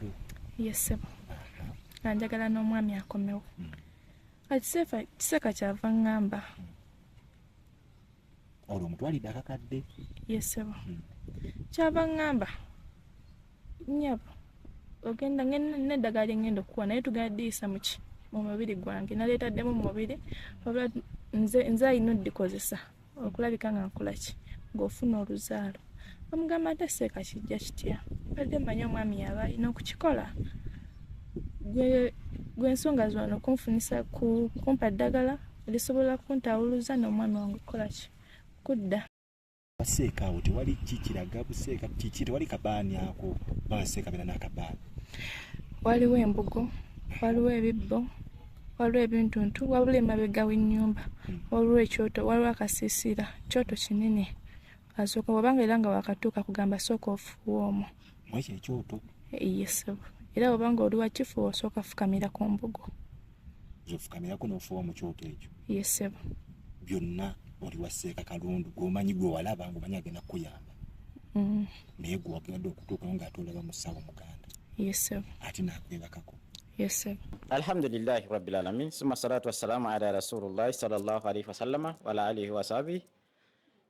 waliwo? Yesebo. Njagala n'omwami akomewo. Kati Kiseeka kyava ngamba. Olwo omutwalidde akakadde? Yesebo. Kyava ngamba. Nyabo. Ogenda n'eddagala lye ngenda okukuwa naye tugenda ddiisa mu mubiri gwange. Naleetaddemu mu mubiri wabula nze alina oddikozesa okulabika nga nkola ki ng'ofuna oluzaalo. Bamugamba ate Seeka kijja kitya? Badde mmanyi omwami yaba alina okukikola. Gwe ensonga zonna kunfunisa kumpa ddagala lisobola kuntawuluza n'omwami wange okukola ki? Kudda. Seeka awo tewali kiraga buseeka tewali kabaani ako Seeka bena n'akabaani? Waliwo embugo, waliwo ebibbo, waliwo ebintuntu, wabula emabega w'ennyumba, waliwo ekyoto, waliwo akasiisira, kyoto kinene. Asooka bw'obanga era nga wakatuuka kugamba sooka ofuuwa omwo. Mu ekyo ekyoto? Yesebo. Era bw'obanga oli wakifuuwa osooka fukamira ku mbugo. Ofukamirako n'ofuuwa mu kyoto ekyo? Yesebo. Byonna oli wa Seeka Kalundu gw'omanyi gwe walaba ng'omanyi agenda kukuyamba. Naye gwe wagenda okutuukayo ng'ate olaba mu ssaawa muganda. Yesebo. Ate n'akwebakako. Yesebo. Alhamdulillahi rabbil alamin summa salatu wassalamu ala rasulillahi sallallahu alaihi wasallama wa ala alihi wa sahbihi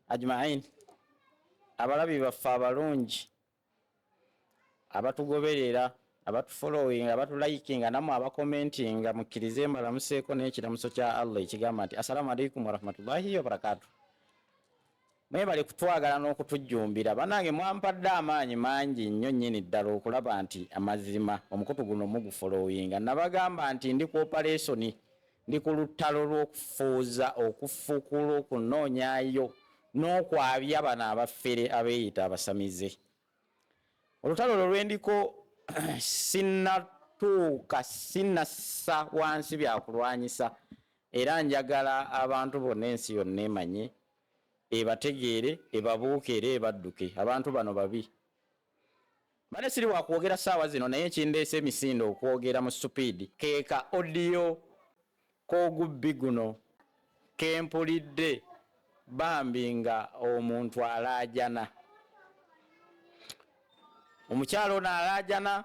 ajma'in. Abalabi baffe abalungi abatugoberera, abatufollowing, abatulayikinga, namwe abakomentinga, mukkirize mbalamuseeko n'ekiramuso kya Allah ekigamba nti assalamu alaikum warahmatullahi wabarakatuh. Mwebale kutwagala n'okutujjumbira. Banange mwampadde amaanyi mangi nnyo nnyini ddala okulaba nti amazima omukutu guno mugufollowinga. Nabagamba nti ndi ku operation, ndi ku lutalo lw'okufuuza, okufukula, okunoonyaayo n'okwabya bano abaffere abeeyita abasamize. Olutalo olwo lwendiko sinnassa wansi byakulwanyisa, era njagala abantu bonna ensi yonna emanye, ebategeere, ebabuukere, ebadduke. Abantu bano babi. Bane siri wakwogera ssaawa zino naye kindeese emisinde okwogera mu supiidi. Keeka odiyo k'ogubbi guno kempulidde bambi nga omuntu alaajana. Omukyalo ono alaajana,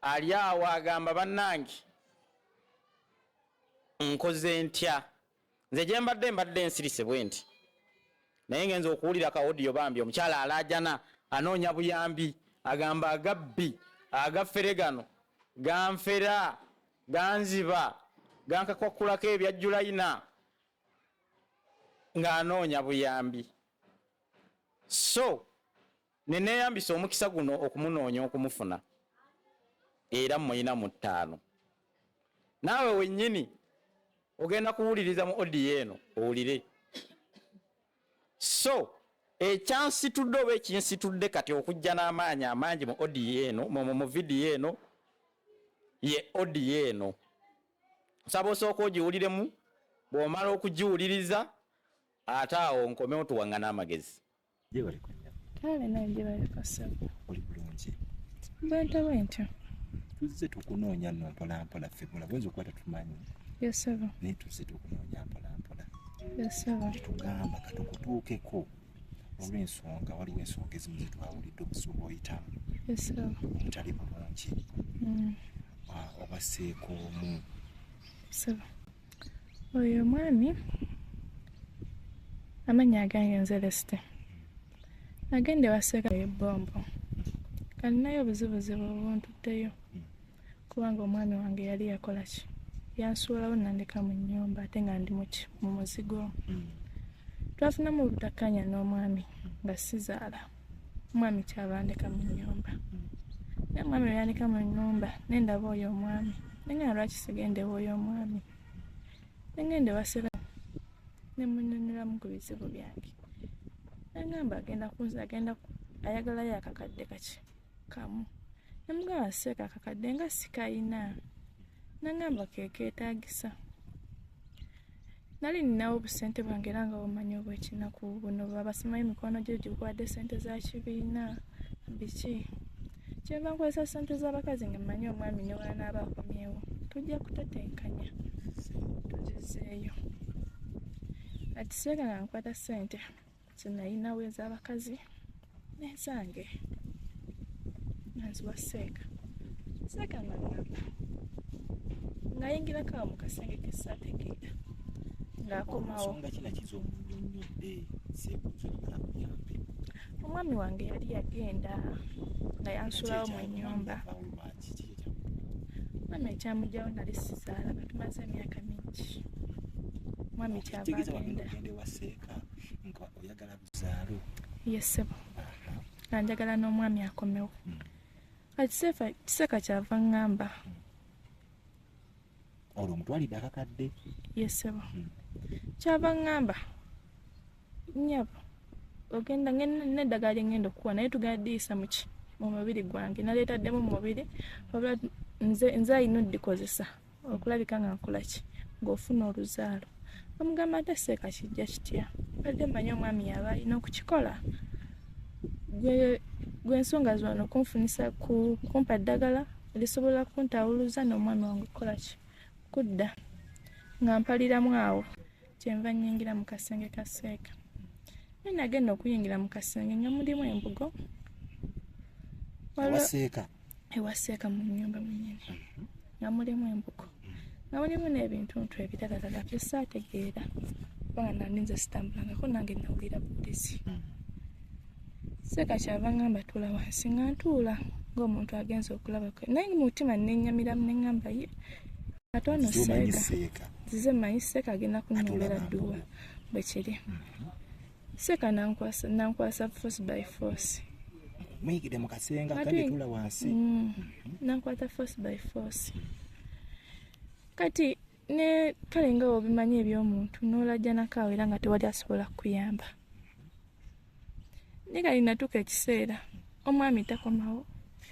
ali awo agamba bannange nkoze ntya. Nze gye mbadde ensirise bwe nti. Naye ngenza okuwulira ka audio bambi omukyala alaajana anoonya buyambi, agamba agabbi, agaffere gano ganfera, ganziba, gankakwakulako ebya Julayina, ng'anoonya buyambi. So neneeyambisa omukisa guno okumunoonya okumufuna, era muyina mu 5. Naawe wennyini ogenda kuwuliriza mu audio eno owulire. So ekyansitudde oba ekinsitudde kati okujja n'amaanyi amangi mu audio eno, mu video eno, ye audio eno. Nsaba osooka ogiwuliremu, bw'omala okugiwuliriza ate awo nkomewo tuwaŋŋana amagezi. Kale nange balekasebo. Oli bulungi? Bantu bwentyo. Tuzze tukunoonya nno mpolampola ffe bula bwenza okuba tetumanyi. Yesebo. Naye tuzze tukunoonya mpolampola. Yesebo. Tugamba katukutuukeko olw'ensonga, waliwo ensonga ezimu ze twawulidde obusuuba oyitamu. Yesebo. Omutali bulungi. Obasseeko omu. Yesebo. Oyo omwami amanya agange nze Lesite. Agende waseeka ebbombo. Kalinayo obuzibuzibu obuntuddeyo. Kubanga omwami wange yali yakola ki? Yansuulawo nandeka mu nnyumba ate nga ndi mu muzigo. Twafunamu obutakkanya n'omwami nga sizaala. Omwami kyava andeka mu nnyumba. Naye omwami yandeka mu nnyumba nendaba oyo omwami. Nenga lwaki sigendewo oyo omwami? Nengende waseeka nemunyonyoramu ku bizibu byange. Nangamba agenda ayagalayo akakadde kaki kamu. Namugamba Seeka akakadde nga sikayina. Nangamba keetaagisa. Nali ninawo obusente bwange era nga bumanyi obw'ekinaku buno babasimayo emikono gye gikuwadde sente za kibiina biki. Kyenva nkozesa sente z'abakazi nga mmanyi omwami ne bw'anaaba akomyewo tujja kutetenkanya tuzizeeyo. Ati Seeka nga nkwata sente zinayinawo ez'abakazi n'ezange. Nanziwa Seeka seeka ng'ayingirako awo mu kasenge ke ssaategeera ng'akomawo. Nsonga kina kizo omunnyonnyodde seekuzoyagala kuyambe. Omwami wange yali yagenda nga yansulawo mu nnyumba. Mwami ekyamugyawo nali sizaala nga tumaze emyaka mingi. Mwami kyava agenda. Nga oyagala buzaalo. Yesebo. Nga njagala n'omwami akomewo. Kati kiseeka kyava ngamba. Olwo omutwalidde akakadde. Yesebo. Kyava ngamba. Nnyabo. Ogenda n'eddagala lye ngenda okukuwa naye tugenda ddiisa mu mubiri gwange. Naleetaddemu mu mubiri wabula nze alina oddikozesa okulabika nga nkola ki ng'ofuna oluzaalo. Bamugamba ate seeka kijja kitya. Badde mmanyi omwami yaba alina okukikola. Gwe ensonga zonna kunfunisa kumpa ddagala erisobola kuntawuluza n'omwami wange okukola ki kudda nga mpaliramu awo kyenva nnyingira mu kasenge ka seeka. Naye nagenda okuyingira mu kasenge nga mulimu embugo. Ewa seeka mu nnyumba mwennyini nga mulimu embugo nga mulimu n'ebintuntu ebirala bye ssaategeera kubanga nali nze sitambulangako nange nawulira bulizi. Seeka kyava ngamba tuula wansi nga ntuula ng'omuntu agenza okulaba naye mu mutima nennyamiramu ne ngamba ye ate ono seeka zize mmanyi seeka agenda kunyombera dduwa bwe kiri. Seeka nankwasa force by force. Muyigire mu kasenga kandi tuula wansi. Nankwata force by force. Kati ne kale nga obimanyi eby'omuntu n'olajja nakaawe era nga tewali asobola kukuyamba. Naye kali natuuka ekiseera omwami takomawo.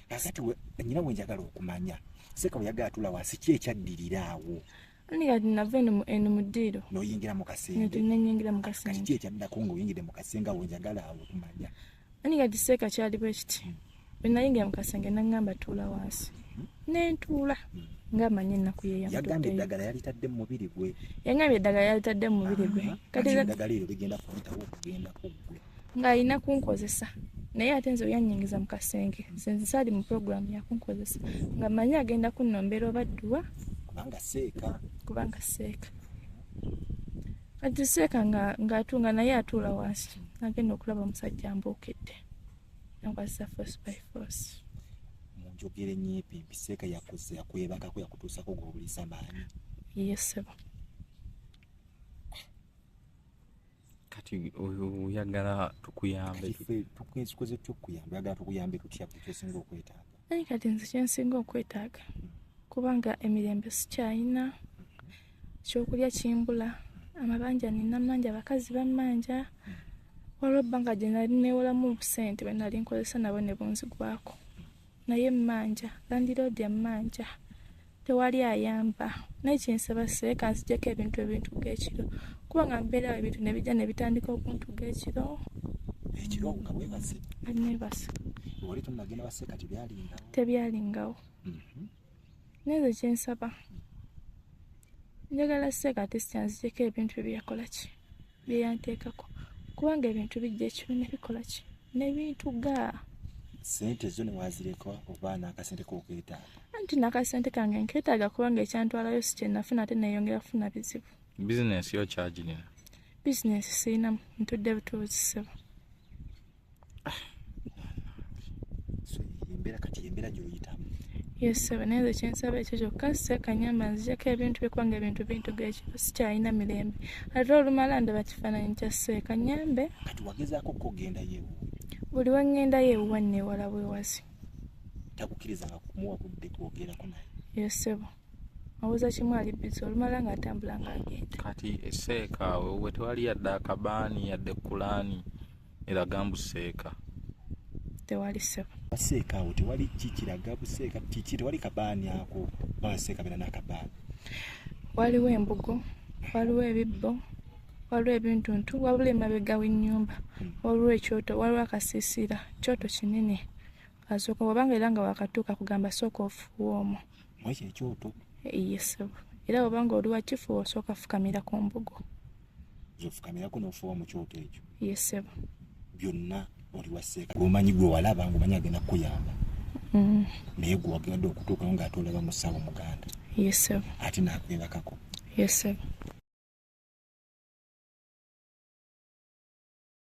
Kati nnyina bwe njagala okumanya seeka bwe yagala tuula wansi ki ekyaddirira awo? Ani kati nava eno mu ddiiro n'oyingira mu kasenge. Nennyingira mu kasenge. Kati ki ekyaddako ng'oyingidde mu kasenge awo njagala awo okumanya? Ani kati seeka kyali bwe kiti bwe nayingira mu kasenge n'aŋŋamba tuula wansi n'entuula ng'amanyi ennaku ye yamutuddeyo. Yagambye eddagala yalitadde mu mubiri gwe. Yangambye eddagala yalitadde mu mubiri gwe. Kati eddagala eryo ligenda kuyitawo okugendako gwe. Ng'alina kunkozesa naye ate nze yannyingiza mu kasenge nze saali mu puroguramu yakunkozesa nga manyi agenda kunnombera obadduwa kubanga seeka. Kati seeka ng'atunga naye atuula wansi agenda okulaba omusajja ambuukidde yankwasisa force by force. Mu njogera ennyimpi seeka yakwebakako yakutuusako g'obulisa maanyi. Yesebo. Kati oyagala tukuyambe. Tukikoze tukuyambe oyagala tukuyambe tutya kyosinga okwetaaga? Naye kati nze kyensinga okwetaaga kubanga emirembe sikyalina ekyokulya kimbula amabanja nina manja abakazi bammanja waliwo ebbanga gye nali neewolamu obusente bwe nali nkozesa nabo ne bunzigwako naye mmanja landiroodi emmanja tewali ayamba. Naye kyensaba seeka nziggyeko ebintu g'ekiro kubanga mbeerawo ebintu ne bijja ne bitandika okuntuga ekiro. Ekiro nga weebase? Neebase. Wali tonnagenda baseeka tebyalingawo? Tebyalingawo. Naye nze kyensaba njagala seeka ate sikyanziggyeko ebintu bye yakola ki bye yanteekako kubanga ebintu bijja ekiro ne bikola ki ne bintuga. Sente zo ne wazireka oba n'akasente k'okeetaaga? Anti n'akasente kange nkeetaaga kubanga ekyantwalayo si kye nafuna ate neeyongera kufuna bizibu. Bizinesi yo kyagirina? Bizinesi sirinamu ntudde butuuzi ssebo. Embeera gy'oyitamu? Yes ssebo naye nze kyensaba ekyo kyokka seeka nyamba nziggyeko ebintu bye kubanga ebintu bintuga ekiro sikyalina mirembe ate olumala ndaba kifaananyi kya seeka nyambe. Kati wagezaako okugenda yeewo? Buli we ŋŋenda yeewuwa nneewala bwewazi. Takukkirizanga kumuwa budde kwogerako naye? Yes ssebo. Awuza kimu ali bizi olumala ng'atambula ng'agenda. Kati seeka awo tewali yadde akabaani yadde kulaani eraga mbu seeka? Tewali ssebo. Seeka awo tewali kikiraga buseeka kiki tewali kabaani ako baseeka bera n'akabaani? Waliwo embugo, waliwo ebibbo, waliwo ebintuntu, waliwo emabega w'ennyumba, waliwo ekyoto, waliwo akasiisira, kyoto kinene. Asooka wabanga era nga wakatuuka kugamba sooka ofuuwa omwo. Mwekyo ekyoto? Yes ssebo. Era wabanga oli wakifuuwa osooka fukamira ku mbugo. Zofukamirako n'ofuuwa mu kyoto ekyo? Yes ssebo. Byonna oli wa seeka gwomanyi gwe walaba ng'omanyi agenda kukuyamba? naye gwe wagenda okutuukayo ng'ate olaba mu ssaawa muganda Yes sir. ate n'akwerakako. Yes sir.